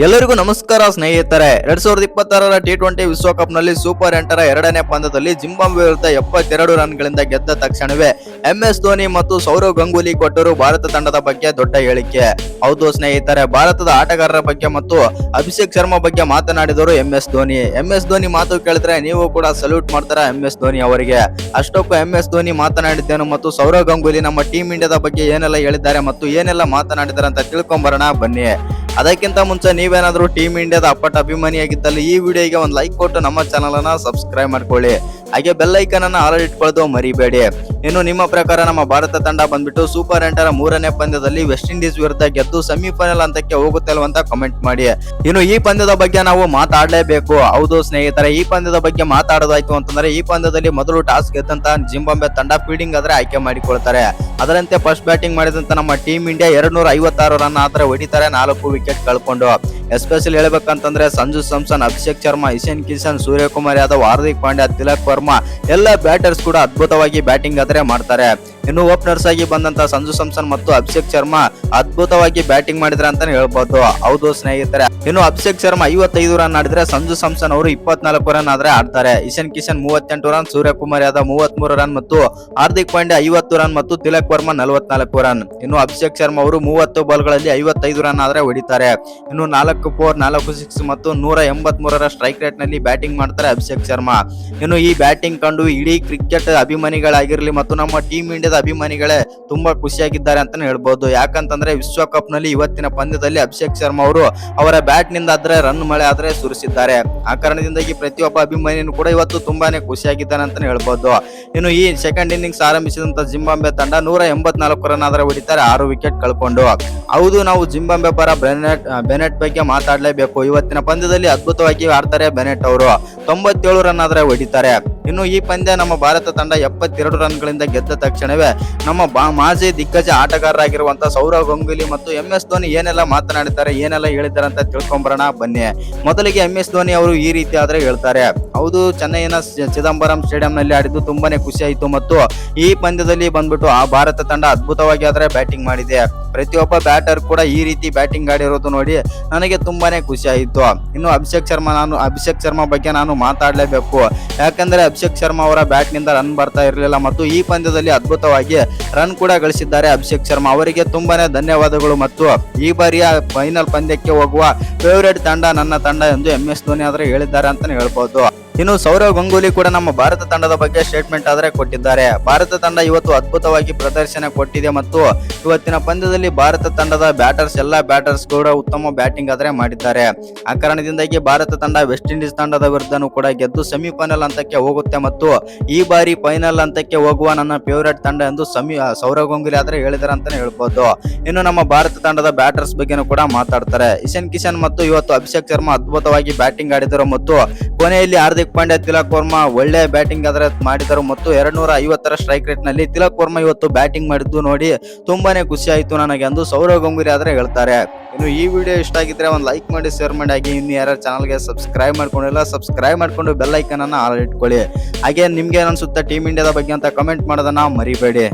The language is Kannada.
ಎಲ್ಲರಿಗೂ ನಮಸ್ಕಾರ ಸ್ನೇಹಿತರೆ. 2026ರ T20 ವಿಶ್ವಕಪ್ ನಲ್ಲಿ ಸೂಪರ್ 8ರ ಎರಡನೇ ಪಂದ್ಯದಲ್ಲಿ ಜಿಂಬಾಬ್ವೆ ವಿರುದ್ಧ 72 ರನ್ಗಳಿಂದ ಗೆದ್ದ ತಕ್ಷಣವೇ MS ಧೋನಿ ಮತ್ತು ಸೌರವ್ ಗಂಗೂಲಿ ಕೊಟ್ಟರು ಭಾರತ ತಂಡದ ಬಗ್ಗೆ ದೊಡ್ಡ ಹೇಳಿಕೆ. ಹೌದು ಸ್ನೇಹಿತರೆ, ಭಾರತದ ಆಟಗಾರರ ಬಗ್ಗೆ ಮತ್ತು ಅಭಿಷೇಕ್ ಶರ್ಮಾ ಬಗ್ಗೆ ಮಾತನಾಡಿದರು MS ಧೋನಿ. MS ಧೋನಿ ಮಾತು ಕೇಳಿದ್ರೆ ನೀವು ಕೂಡ ಸಲ್ಯೂಟ್ ಮಾಡ್ತಾರ MS ಧೋನಿ ಅವರಿಗೆ. ಅಷ್ಟಕ್ಕೂ MS ಧೋನಿ ಮಾತನಾಡಿದ್ದೇನು ಮತ್ತು ಸೌರವ್ ಗಂಗೂಲಿ ನಮ್ಮ ಟೀಮ್ ಇಂಡಿಯಾದ ಬಗ್ಗೆ ಏನೆಲ್ಲ ಹೇಳಿದ್ದಾರೆ ಮತ್ತು ಏನೆಲ್ಲ ಮಾತನಾಡಿದ್ದಾರೆ ಅಂತ ತಿಳ್ಕೊಂಬರೋಣ ಬನ್ನಿ. ಅದಕ್ಕಿಂತ ಮುಂಚೆ ನೀವೇನಾದ್ರೂ ಟೀಮ್ ಇಂಡಿಯಾದ ಅಪ್ಪಟ ಅಭಿಮಾನಿಯಾಗಿದ್ದಲ್ಲಿ ಈ ವಿಡಿಯೋಗೆ ಒಂದು ಲೈಕ್ ಕೊಟ್ಟು ನಮ್ಮ ಚಾನಲ್ ಅನ್ನ ಸಬ್ಸ್ಕ್ರೈಬ್ ಮಾಡ್ಕೊಳ್ಳಿ. ಹಾಗೆ ಬೆಲ್ ಐಕನ್ ಅನ್ನ ಆಲ್ ಇಟ್ಕೊಳ್ಳೋದು ಮರಿಬೇಡಿ. ಇನ್ನು ನಿಮ್ಮ ಪ್ರಕಾರ ನಮ್ಮ ಭಾರತ ತಂಡ ಬಂದ್ಬಿಟ್ಟು ಸೂಪರ್ 8ರ 3ನೇ ಪಂದ್ಯದಲ್ಲಿ ವೆಸ್ಟ್ ಇಂಡೀಸ್ ವಿರುದ್ಧ ಗೆದ್ದು ಸೆಮಿಫೈನಲ್ ಹಂತಕ್ಕೆ ಹೋಗುತ್ತಲ್ವ ಅಂತ ಕಮೆಂಟ್ ಮಾಡಿ. ಇನ್ನು ಈ ಪಂದ್ಯದ ಬಗ್ಗೆ ನಾವು ಮಾತಾಡಲೇಬೇಕು. ಹೌದು ಸ್ನೇಹಿತರೆ, ಈ ಪಂದ್ಯದ ಬಗ್ಗೆ ಮಾತಾಡೋದಾಯ್ತು ಅಂತಂದ್ರೆ ಈ ಪಂದ್ಯದಲ್ಲಿ ಮೊದಲು ಟಾಸ್ ಗೆದ್ದಂತ ಜಿಂಬಾಬ್ವೆ ತಂಡ ಫೀಲ್ಡಿಂಗ್ ಆದ್ರೆ ಆಯ್ಕೆ ಮಾಡಿಕೊಳ್ತಾರೆ. ಅದರಂತೆ ಫಸ್ಟ್ ಬ್ಯಾಟಿಂಗ್ ಮಾಡಿದಂತ ನಮ್ಮ ಟೀಮ್ ಇಂಡಿಯಾ 256 ರನ್ ಆದ್ರೆ ಹೊಡಿತಾರೆ, 4 ವಿಕೆಟ್ ಕಳ್ಕೊಂಡು. ಎಸ್ಪೆಷಲಿ ಹೇಳ್ಬೇಕಂತಂದ್ರೆ ಸಂಜು ಸ್ಯಾಮ್ಸನ್, ಅಭಿಷೇಕ್ ಶರ್ಮಾ, ಇಶಾನ್ ಕಿಶನ್, ಸೂರ್ಯಕುಮಾರ್ ಯಾದವ್, ಹಾರ್ದಿಕ್ ಪಾಂಡ್ಯ, ತಿಲಕ್ ವರ್ಮಾ ಎಲ್ಲ ಬ್ಯಾಟರ್ಸ್ ಕೂಡ ಅದ್ಭುತವಾಗಿ ಬ್ಯಾಟಿಂಗ್ ಆದ್ರೆ ಮಾಡ್ತಾರೆ. ಇನ್ನು ಓಪನರ್ಸ್ ಆಗಿ ಬಂದಂತ ಸಂಜು ಸ್ಯಾಮ್ಸನ್ ಮತ್ತು ಅಭಿಷೇಕ್ ಶರ್ಮಾ ಅದ್ಭುತವಾಗಿ ಬ್ಯಾಟಿಂಗ್ ಮಾಡಿದ್ರೆ ಅಂತಾನೆ ಹೇಳ್ಬಹುದು. ಹೌದು ಸ್ನೇಹಿತರೆ, ಇನ್ನು ಅಭಿಷೇಕ್ ಶರ್ಮಾ 55 ರನ್ ಆಡಿದ್ರೆ ಸಂಜು ಸ್ಯಾಮ್ಸನ್ ಅವರು 24 ರನ್ ಆದ್ರೆ ಆಡ್ತಾರೆ. ಇಶಾನ್ ಕಿಶನ್ 38 ರನ್, ಸೂರ್ಯಕುಮಾರ್ ಯಾದವ್ 33 ರನ್ ಮತ್ತು ಹಾರ್ದಿಕ್ ಪಾಂಡ್ಯ 50 ರನ್ ಮತ್ತು ತಿಲಕ್ ವರ್ಮಾ 44 ರನ್. ಇನ್ನು ಅಭಿಷೇಕ್ ಶರ್ಮಾ ಅವರು 30 ಬಾಲ್ಗಳಲ್ಲಿ 55 ರನ್ ಆದ್ರೆ ಹೊಡಿತಾರೆ. ಇನ್ನು 4 4 4 6 ಮತ್ತು 183ರ ಸ್ಟ್ರೈಕ್ ರೇಟ್ ನಲ್ಲಿ ಬ್ಯಾಟಿಂಗ್ ಮಾಡ್ತಾರೆ ಅಭಿಷೇಕ್ ಶರ್ಮಾ. ಇನ್ನು ಈ ಬ್ಯಾಟಿಂಗ್ ಕಂಡು ಇಡೀ ಕ್ರಿಕೆಟ್ ಅಭಿಮಾನಿಗಳಾಗಿರ್ಲಿ ಮತ್ತು ನಮ್ಮ ಟೀಮ್ ಇಂಡಿಯಾದ ಅಭಿಮಾನಿಗಳೇ ತುಂಬಾ ಖುಷಿಯಾಗಿದ್ದಾರೆ ಅಂತಾನೆ ಹೇಳ್ಬಹುದು. ಯಾಕಂತಂದ್ರೆ ವಿಶ್ವಕಪ್ ನಲ್ಲಿ ಇವತ್ತಿನ ಪಂದ್ಯದಲ್ಲಿ ಅಭಿಷೇಕ್ ಶರ್ಮಾ ಅವರು ಅವರ ಬ್ಯಾಟ್ ನಿಂದ ಆದ್ರೆ ರನ್ ಮಳೆ ಆದ್ರೆ ಸುರಿಸಿದ್ದಾರೆ. ಆ ಕಾರಣದಿಂದಾಗಿ ಪ್ರತಿಯೊಬ್ಬ ಅಭಿಮಾನಿಯೂ ಕೂಡ ಇವತ್ತು ತುಂಬಾನೇ ಖುಷಿಯಾಗಿದ್ದಾನೆ ಅಂತಾನೆ ಹೇಳ್ಬಹುದು. ಇನ್ನು ಈ ಸೆಕೆಂಡ್ ಇನ್ನಿಂಗ್ಸ್ ಆರಂಭಿಸಿದಂತ ಜಿಂಬಾಬ್ವೆ ತಂಡ 184 ರನ್ ಆದ್ರೆ ಹೊಡಿತಾರೆ, 6 ವಿಕೆಟ್ ಕಳ್ಕೊಂಡು. ಹೌದು, ನಾವು ಜಿಂಬಾಬ್ವೆ ಪರ ಬೆನೆಟ್ ಬಗ್ಗೆ ಮಾತಾಡಲೇಬೇಕು. ಇವತ್ತಿನ ಪಂದ್ಯದಲ್ಲಿ ಅದ್ಭುತವಾಗಿ ಆಡ್ತಾರೆ ಬೆನೆಟ್ ಅವರು, 97 ರನ್ ಆದ್ರೆ ಹೊಡಿತಾರೆ. ಇನ್ನು ಈ ಪಂದ್ಯ ನಮ್ಮ ಭಾರತ ತಂಡ 72 ರನ್ಗಳಿಂದ ಗೆದ್ದ ತಕ್ಷಣವೇ ನಮ್ಮ ಮಾಜಿ ದಿಗ್ಗಜ ಆಟಗಾರರಾಗಿರುವಂತಹ ಸೌರವ್ ಗಂಗೂಲಿ ಮತ್ತು MS ಧೋನಿ ಏನೆಲ್ಲ ಮಾತನಾಡಿದ್ದಾರೆ, ಏನೆಲ್ಲ ಹೇಳಿದ್ದಾರೆ ಅಂತ ತಿಳ್ಕೊಂಬರೋಣ ಬನ್ನಿ. ಮೊದಲಿಗೆ MS ಧೋನಿ ಅವರು ಈ ರೀತಿ ಆದ್ರೆ ಹೇಳ್ತಾರೆ. ಹೌದು, ಚೆನ್ನೈನ ಚಿದಂಬರಂ ಸ್ಟೇಡಿಯಂ ನಲ್ಲಿ ಆಡಿದ್ದು ತುಂಬಾನೇ ಖುಷಿ ಆಯಿತು ಮತ್ತು ಈ ಪಂದ್ಯದಲ್ಲಿ ಬಂದ್ಬಿಟ್ಟು ಆ ಭಾರತ ತಂಡ ಅದ್ಭುತವಾಗಿ ಆದ್ರೆ ಬ್ಯಾಟಿಂಗ್ ಮಾಡಿದೆ. ಪ್ರತಿಯೊಬ್ಬ ಬ್ಯಾಟರ್ ಕೂಡ ಈ ರೀತಿ ಬ್ಯಾಟಿಂಗ್ ಆಡಿರೋದು ನೋಡಿ ನನಗೆ ತುಂಬಾನೇ ಖುಷಿ ಆಯಿತು. ಇನ್ನು ಅಭಿಷೇಕ್ ಶರ್ಮಾ ಬಗ್ಗೆ ನಾನು ಮಾತಾಡಲೇಬೇಕು. ಯಾಕಂದ್ರೆ ಅಭಿಷೇಕ್ ಶರ್ಮಾ ಅವರ ಬ್ಯಾಟ್ ನಿಂದ ರನ್ ಬರ್ತಾ ಇರಲಿಲ್ಲ ಮತ್ತು ಈ ಪಂದ್ಯದಲ್ಲಿ ಅದ್ಭುತವಾಗಿ ರನ್ ಕೂಡ ಗಳಿಸಿದ್ದಾರೆ ಅಭಿಷೇಕ್ ಶರ್ಮಾ ಅವರಿಗೆ ತುಂಬಾನೇ ಧನ್ಯವಾದಗಳು. ಮತ್ತು ಈ ಬಾರಿಯ ಫೈನಲ್ ಪಂದ್ಯಕ್ಕೆ ಹೋಗುವ ಫೇವರೇಟ್ ತಂಡ ನನ್ನ ತಂಡ ಎಂದು MS ಧೋನಿ ಆದ್ರೆ ಹೇಳಿದ್ದಾರೆ ಅಂತಾನೆ ಹೇಳ್ಬಹುದು. ಇನ್ನು ಸೌರವ್ ಗಂಗೂಲಿ ಕೂಡ ನಮ್ಮ ಭಾರತ ತಂಡದ ಬಗ್ಗೆ ಸ್ಟೇಟ್ಮೆಂಟ್ ಆದ್ರೆ ಕೊಟ್ಟಿದ್ದಾರೆ. ಭಾರತ ತಂಡ ಇವತ್ತು ಅದ್ಭುತವಾಗಿ ಪ್ರದರ್ಶನ ಕೊಟ್ಟಿದೆ ಮತ್ತು ಇವತ್ತಿನ ಪಂದ್ಯದಲ್ಲಿ ಭಾರತ ತಂಡದ ಎಲ್ಲಾ ಬ್ಯಾಟರ್ಸ್ ಕೂಡ ಉತ್ತಮ ಬ್ಯಾಟಿಂಗ್ ಆದ್ರೆ ಮಾಡಿದ್ದಾರೆ. ಆ ಕಾರಣದಿಂದಾಗಿ ಭಾರತ ತಂಡ ವೆಸ್ಟ್ ಇಂಡೀಸ್ ತಂಡದ ವಿರುದ್ಧನೂ ಕೂಡ ಗೆದ್ದು ಸೆಮಿಫೈನಲ್ ಹಂತಕ್ಕೆ ಹೋಗುತ್ತೆ ಮತ್ತು ಈ ಬಾರಿ ಫೈನಲ್ ಹಂತಕ್ಕೆ ಹೋಗುವ ನನ್ನ ಫೇವರೇಟ್ ತಂಡ ಎಂದು ಸೌರವ್ ಗಂಗೂಲಿ ಆದ್ರೆ ಹೇಳಿದ್ದಾರೆ ಅಂತಾನೆ ಹೇಳ್ಬಹುದು. ಇನ್ನು ನಮ್ಮ ಭಾರತ ತಂಡದ ಬ್ಯಾಟರ್ಸ್ ಬಗ್ಗೆನೂ ಕೂಡ ಮಾತಾಡ್ತಾರೆ. ಇಶಾನ್ ಕಿಶನ್ ಮತ್ತು ಇವತ್ತು ಅಭಿಷೇಕ್ ಶರ್ಮಾ ಅದ್ಭುತವಾಗಿ ಬ್ಯಾಟಿಂಗ್ ಆಡಿದರು ಮತ್ತು ಕೊನೆಯಲ್ಲಿ ಹಾರ್ದಿಕ್ ಪಾಂಡ್ಯ, ತಿಲಕ್ ವರ್ಮಾ ಒಳ್ಳೆ ಬ್ಯಾಟಿಂಗ್ ಆದ್ರೆ ಮಾಡಿದರು ಮತ್ತು 250ರ ಸ್ಟ್ರೈಕ್ ರೇಟ್ ನಲ್ಲಿ ತಿಲಕ್ ವರ್ಮಾ ಇವತ್ತು ಬ್ಯಾಟಿಂಗ್ ಮಾಡಿದ್ದು ನೋಡಿ ತುಂಬಾನೇ ಖುಷಿ ಆಯ್ತು ನನಗೆ ಎಂದು ಸೌರವ್ ಗಂಗೂಲಿ ಆದ್ರೆ ಹೇಳ್ತಾರೆ. ಇನ್ನು ಈ ವಿಡಿಯೋ ಇಷ್ಟ ಆಗಿದ್ರೆ ಒಂದು ಲೈಕ್ ಮಾಡಿ, ಶೇರ್ ಮಾಡಿ. ಹಾಗೆ ಇನ್ನು ಯಾರು ಚಾನಲ್ಗೆ ಸಬ್ಸ್ಕ್ರೈಬ್ ಮಾಡ್ಕೊಂಡಿಲ್ಲ ಸಬ್ಸ್ಕ್ರೈಬ್ ಮಾಡ್ಕೊಂಡು ಬೆಲ್ ಐಕನ್ ಅನ್ನ ಆಲ್ ಇಟ್ಕೊಳ್ಳಿ. ಹಾಗೆ ನಿಮ್ಗೆ ಏನ್ ಅನ್ಸುತ್ತೆ ಟೀಮ್ ಇಂಡಿಯಾದ ಬಗ್ಗೆ ಅಂತ ಕಮೆಂಟ್ ಮಾಡೋದನ್ನ ಮರಿಬೇಡಿ.